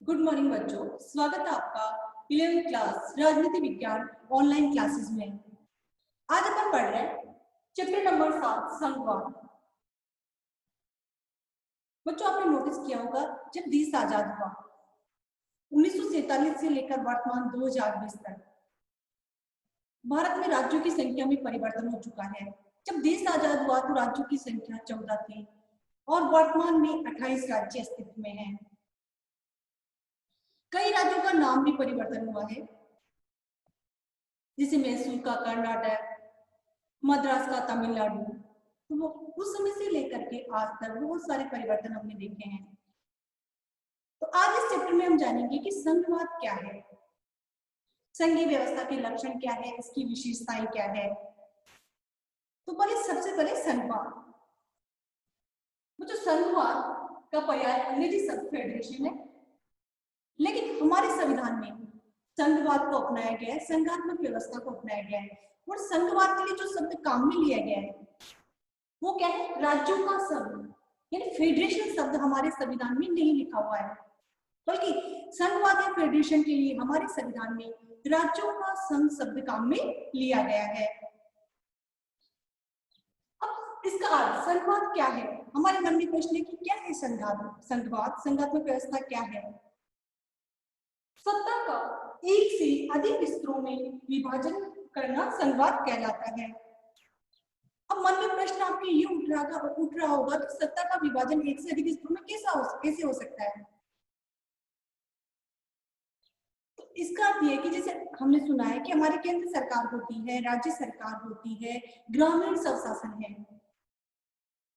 Good morning बच्चों, स्वागत है आपका 11वीं क्लास राजनीति विज्ञान ऑनलाइन क्लासेस में। आज अपन पढ़ रहे हैं चैप्टर नंबर 7 संघवाद। बच्चों, आपने नोटिस किया होगा जब देश आजाद हुआ 1947 से लेकर वर्तमान 2020 तक भारत में राज्यों की संख्या में परिवर्तन हो चुका है। जब देश आजाद हुआ तो राज्यों की संख्या 14 थी और वर्तमान में 28 राज्य अस्तित्व में हैं। कई राज्यों का नाम भी परिवर्तन हुआ है, जैसे मैसूर का कर्नाटक, मद्रास का तमिलनाडु। तो वो उस समय से लेकर के आज तक बहुत सारे परिवर्तन हमने देखे हैं। तो आज इस चैप्टर में हम जानेंगे कि संघवाद क्या है, संघीय व्यवस्था के लक्षण क्या है, इसकी विशेषताएं क्या है। तो सबसे पहले संघवाद। जो संघवाद का पर्याय अंग्रेजी शब्द फेडरेशन है, लेकिन हमारे संविधान में संघवाद को अपनाया गया है, संघात्मक व्यवस्था को अपनाया गया है। और संघवाद के लिए जो शब्द काम में लिया गया है वो क्या है? राज्यों का संघ, यानी फेडरेशन शब्द हमारे संविधान में नहीं लिखा हुआ है, बल्कि संघवाद या फेडरेशन के लिए हमारे संविधान में राज्यों का संघ शब्द काम में लिया गया है। अब इसका अर्थ संघवाद क्या है? हमारे मन में प्रश्न है कि क्या है संघवाद, संघात्मक व्यवस्था क्या है? सत्ता का एक से अधिक स्तरों में विभाजन करना संघवाद कहलाता है। अब मन में प्रश्न आपके ये उठ रहा होगा कि सत्ता का विभाजन एक से अधिक स्तरों में कैसे हो सकता है? तो इसका अर्थ ये है कि जैसे हमने सुना है कि हमारी केंद्र सरकार होती है, राज्य सरकार होती है, ग्रामीण स्वशासन है।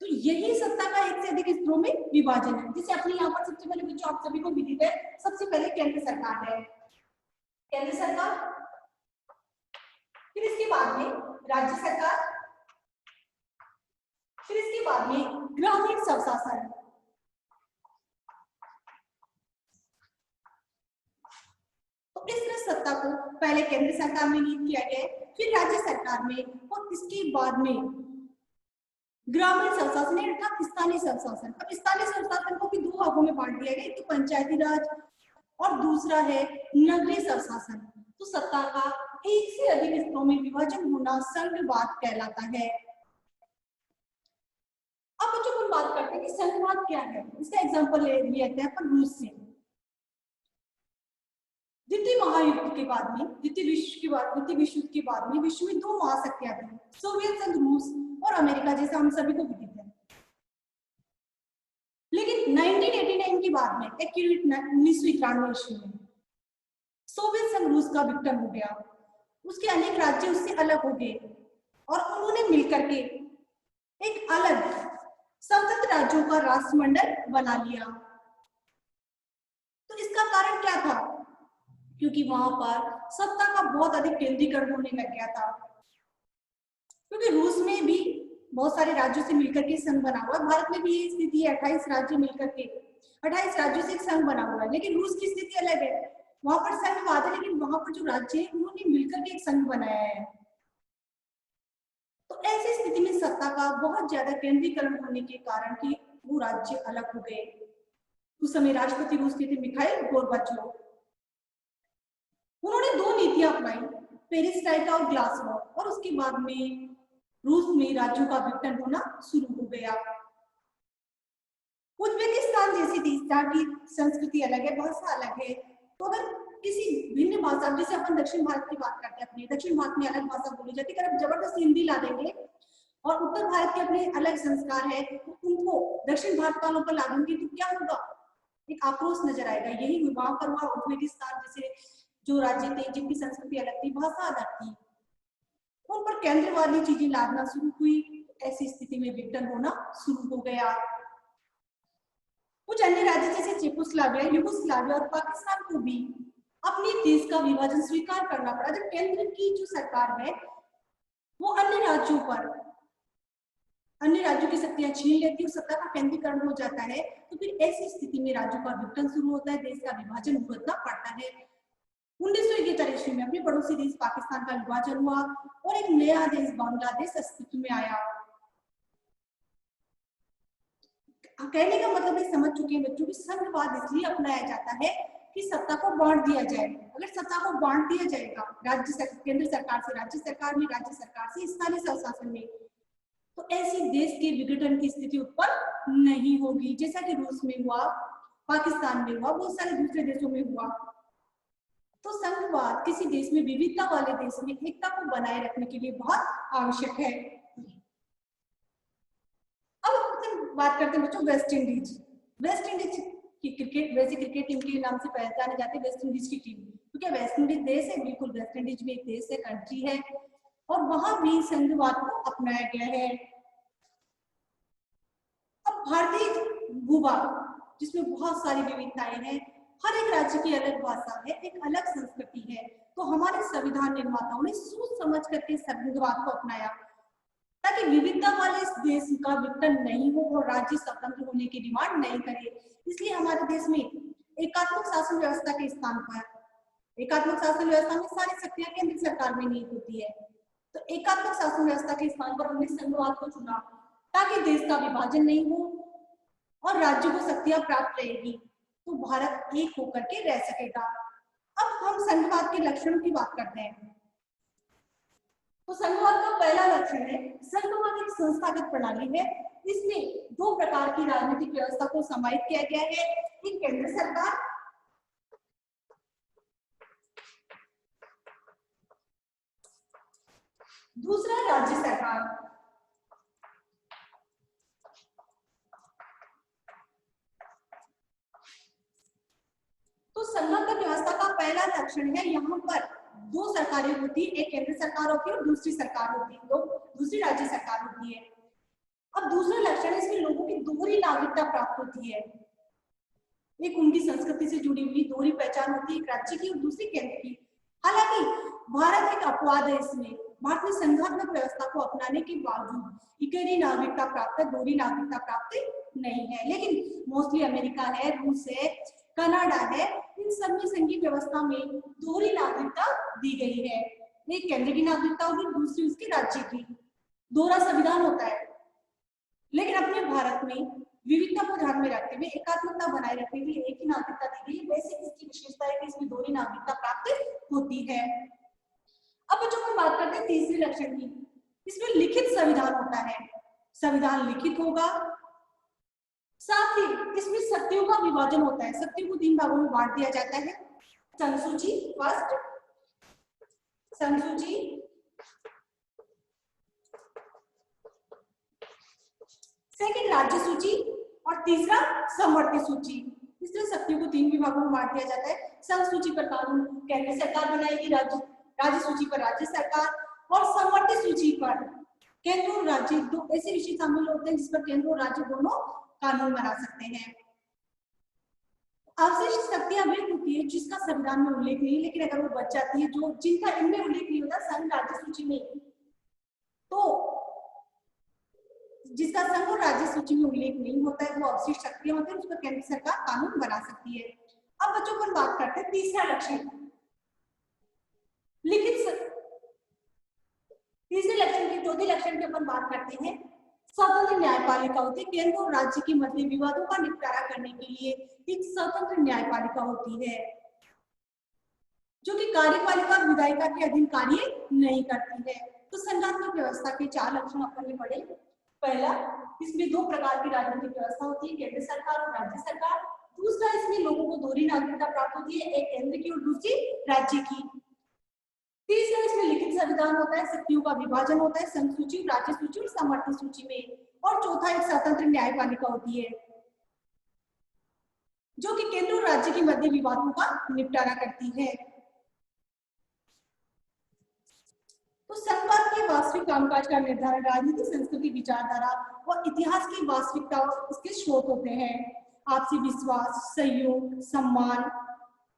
तो यही सत्ता का एक से अधिक स्तरों में विभाजन है। जैसे अपने यहाँ पर सबसे पहले बच्चों आप सभी को विदित है, सबसे पहले केंद्र सरकार है, केंद्र सरकार, फिर इसके बाद में राज्य सरकार, फिर इसके बाद में ग्रामीण स्वशासन। तो इस तरह सत्ता को पहले केंद्र सरकार में नियुक्त किया गया, फिर राज्य सरकार में, और इसके बाद में ग्रामीण स्वशासन अर्थात स्थानीय स्वशासन। अब स्थानीय स्वशासन को भी दो भागों में बांट दिया गया, एक तो पंचायती राज और दूसरा है नगरीय स्वशासन। तो सत्ता का एक से अधिक स्तरों में विभाजन होना संघवाद कहलाता है। अब बच्चों को बात करते हैं कि संघवाद क्या है। इसका एग्जांपल लिया जाता है अपन रूस से। द्वितीय महायुद्ध के बाद में, द्वितीय विश्व युद्ध के बाद में विश्व में दो महाशक्तियां थी, सोवियत संघ रूस और अमेरिका, जैसा हम सभी को विदित है। लेकिन 1989 के बाद में 1993 ईस्वी में सोवियत संघ रूस का विघटन हो गया। उसके अनेक राज्य उससे अलग हो गए और उन्होंने मिलकर के एक अलग स्वतंत्र राज्यों का राष्ट्रमंडल बना लिया। तो इसका कारण क्या था? क्योंकि वहां पर सत्ता का बहुत अधिक केंद्रीकरण होने लग गया था। क्योंकि रूस में भी बहुत सारे राज्यों से मिलकर के संघ बना हुआ है, भारत में भी ये स्थिति है, 28 राज्य मिलकर के 28 राज्यों से एक संघ बना हुआ है। लेकिन रूस की स्थिति अलग है, वहां पर संघवाद है, लेकिन वहां पर जो राज्य है उन्होंने मिलकर के एक संघ बनाया है। तो ऐसी स्थिति में सत्ता का बहुत ज्यादा केंद्रीकरण होने के कारण कि वो राज्य अलग हो गए। उस समय राष्ट्रपति रूस के थे मिखाइल गोर्बाचोव। उन्होंने दो नीतियां अपनाई, पेरिस्टाइट और ग्लासनोस्ट, और उसके बाद में रूस में राज्यों का विघटन होना शुरू हो गया। उज्बेकिस्तान जैसी देश जहाँ की संस्कृति अलग है, भाषा अलग है, तो अगर किसी भिन्न भाषा, जैसे अपन दक्षिण भारत की बात करते हैं, अपने दक्षिण भारत में अलग भाषा बोली जाती है, अगर जबरदस्ती हिंदी ला देंगे और उत्तर भारत के अपने अलग संस्कार है तो उनको दक्षिण भारत वालों पर ला देंगे तो क्या होगा? एक आक्रोश नजर आएगा। यही वहां पर हुआ। उज्बेकिस्तान जैसे जो राज्य थे जिनकी संस्कृति अलग थी, भाषा अलग थी, उन पर केंद्र वाली चीजें लादना शुरू हुई। ऐसी स्थिति में विघटन होना शुरू हो गया। कुछ अन्य राज्य जैसे चेकोस्लोवाकिया, यूगोस्लाविया और पाकिस्तान को भी अपने देश का विभाजन स्वीकार करना पड़ा। जब केंद्र की जो सरकार है वो अन्य राज्यों की शक्तियां छीन लेती है, सत्ता का केंद्रीकरण हो जाता है, तो फिर ऐसी स्थिति में राज्यों का विघटन शुरू होता है, देश का विभाजन भुगतना पड़ता है। 1971 ईस्वी में अपने पड़ोसी देश पाकिस्तान का विभाजन हुआ और एक नया देश बांग्लादेश अस्तित्व में आया। कहने का मतलब समझ चुके हैं बच्चों की संघवाद इसलिए अपनाया जाता है कि सत्ता को बांट दिया जाए। अगर सत्ता को बांट दिया जाएगा केंद्र सरकार से राज्य सरकार में, राज्य सरकार से स्थानीय स्वशासन में, तो ऐसी देश के विघटन की स्थिति उत्पन्न नहीं होगी, जैसा कि रूस में हुआ, पाकिस्तान में हुआ, बहुत सारे दूसरे देशों में हुआ। तो संघवाद किसी देश में, विविधता वाले देश में एकता को बनाए रखने के लिए बहुत आवश्यक है। अब बात करते हैं बच्चों वेस्ट इंडीज। वेस्ट इंडीज की क्रिकेट, वैसे क्रिकेट टीम के नाम से पहचाने जाते हैं वेस्ट इंडीज की टीम, क्योंकि वेस्ट इंडीज देश है, बिल्कुल वेस्ट इंडीज भी एक देश है, कंट्री है, और वहां भी संघवाद को अपनाया गया है। अब भारतीय भूभाग जिसमें बहुत सारी विविधताएं हैं, हर एक राज्य की अलग भाषा है, एक अलग संस्कृति है, तो हमारे संविधान निर्माताओं ने सोच समझ करके संघवाद को अपनाया ताकि विविधता वाले इस देश का विघटन नहीं हो और राज्य स्वतंत्र होने की डिमांड नहीं करे। इसलिए हमारे देश में एकात्मक शासन व्यवस्था के स्थान पर, एकात्मक शासन व्यवस्था में सारी शक्तियां केंद्र सरकार में नहीं होती है, तो एकात्मक शासन व्यवस्था के स्थान पर हमने संघवाद को चुना ताकि देश का विभाजन नहीं हो और राज्य को शक्तियां प्राप्त रहेगी, तो भारत एक होकर के रह सकेगा। अब हम संघवाद के लक्षणों की बात करते हैं। तो संघवाद का पहला लक्षण है, संघवाद एक संस्थागत प्रणाली है। इसमें दो प्रकार की राजनीतिक व्यवस्था को समाहित किया गया है, एक केंद्र सरकार, दूसरा राज्य सरकार। तो संघवाद व्यवस्था का पहला लक्षण है, यहाँ पर दो सरकारें होती है, एक केंद्र सरकार होती है और दूसरी सरकार होती है, दूसरी राज्य सरकार होती है। अब दूसरा लक्षण है, इसमें लोगों की दोहरी नागरिकता प्राप्त होती है, एक उनकी संस्कृति से जुड़ी हुई दोहरी पहचान होती है, एक राज्य की और दूसरी केंद्र की। हालांकि भारत एक अपवाद है, इसमें भारत में संघात्मक व्यवस्था को अपनाने के बावजूद इकहरी नागरिकता प्राप्त है, दोहरी नागरिकता प्राप्त नहीं है, लेकिन मोस्टली अमेरिका है, रूस है, कनाडा है, इन सब में संघीय व्यवस्था में दोहरी नागरिकता दी गई है, एक केंद्र की नागरिकता होगी, दूसरी उसके राज्य की। दोहरा संविधान होता है, लेकिन अपने भारत में विविधता को ध्यान में रखते हुए, एकात्मकता बनाए रखते हुए एक ही नागरिकता दी गई है। वैसे इसकी विशेषता है कि इसमें दोहरी नागरिकता प्राप्त होती है। अब बच्चों हम बात करते हैं तीसरे लक्षण की, इसमें लिखित संविधान होता है, संविधान लिखित होगा, साथ ही इसमें शक्तियों का विभाजन होता है, शक्तियों को 3 भागों में बांट दिया जाता है, संसूची फर्स्ट, संसूची सेकंड, राज्य सूची, और तीसरा समवर्ती सूची। इसलिए शक्तियों को 3 विभागों में बांट दिया जाता है। संघ सूची पर कानून केंद्र सरकार बनाएगी, राज्य सूची पर राज्य सरकार, और समवर्ती सूची पर केंद्र और राज्य, दो ऐसे विषय शामिल होते हैं जिस पर केंद्र और राज्य दोनों कानून बना सकते हैं। अवशिष्ट शक्तियां वे होती है जिसका संविधान में उल्लेख नहीं, लेकिन अगर वो बच जाती है, जो जिनका इनमें उल्लेख नहीं होता संघ राज्य सूची में, तो जिसका संघ और राज्य सूची में उल्लेख नहीं होता है वो अवशिष्ट शक्तियां होती है, उस पर केंद्र सरकार कानून बना सकती है। अब बच्चों को बात करते हैं तीसरा लक्षण, लिखित। तीसरे लक्षण के चौथे लक्षण के अपन बात करते हैं, स्वतंत्र न्यायपालिका होती है, केंद्र और राज्य के मध्य विवादों का निपटारा करने के लिए एक स्वतंत्र न्यायपालिका होती है, जो कि कार्यपालिका और विधायिका के अधीन कार्य नहीं करती है। तो संघात्मक व्यवस्था के 4 लक्षण अपन ने पढ़े। पहला, इसमें 2 प्रकार की राजनीतिक व्यवस्था होती है, केंद्र सरकार और राज्य सरकार। दूसरा, इसमें लोगों को दोहरी नागरिकता प्राप्त होती है, एक केंद्र की और दूसरी राज्य की। तीसरा, इसमें लिखित संविधान होता है, शक्तियों का विभाजन होता है, संघ सूची, राज्य सूची और समवर्ती सूची में। और चौथा, एक स्वतंत्र न्यायपालिका होती है, जो कि केंद्र और राज्य के मध्य विवादों का निपटारा करती है। तो संघवाद के वास्तविक कामकाज का निर्धारण राजनीतिक, संस्कृति, विचारधारा और इतिहास की वास्तविकता इसके स्रोत होते हैं। आपसी विश्वास, सहयोग, सम्मान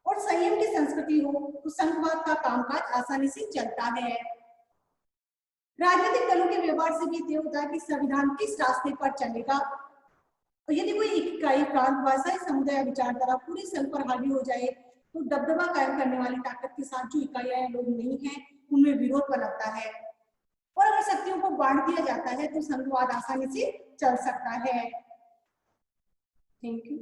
और संयम की संस्कृति हो तो संघवाद का कामकाज आसानी से चलता है। राजनीतिक दलों के व्यवहार से भी तय होता है कि संविधान किस रास्ते पर चलेगा। और यदि कोई इकाई, प्रांत, भाषा, समुदाय, विचारधारा पूरे संघ पर हावी हो जाए तो दबदबा कायम करने वाली ताकत के साथ जो इकाइयां लोग नहीं है उनमें विरोध बनता है, और अगर शक्तियों को बांट दिया जाता है तो संघवाद आसानी से चल सकता है। Thank you.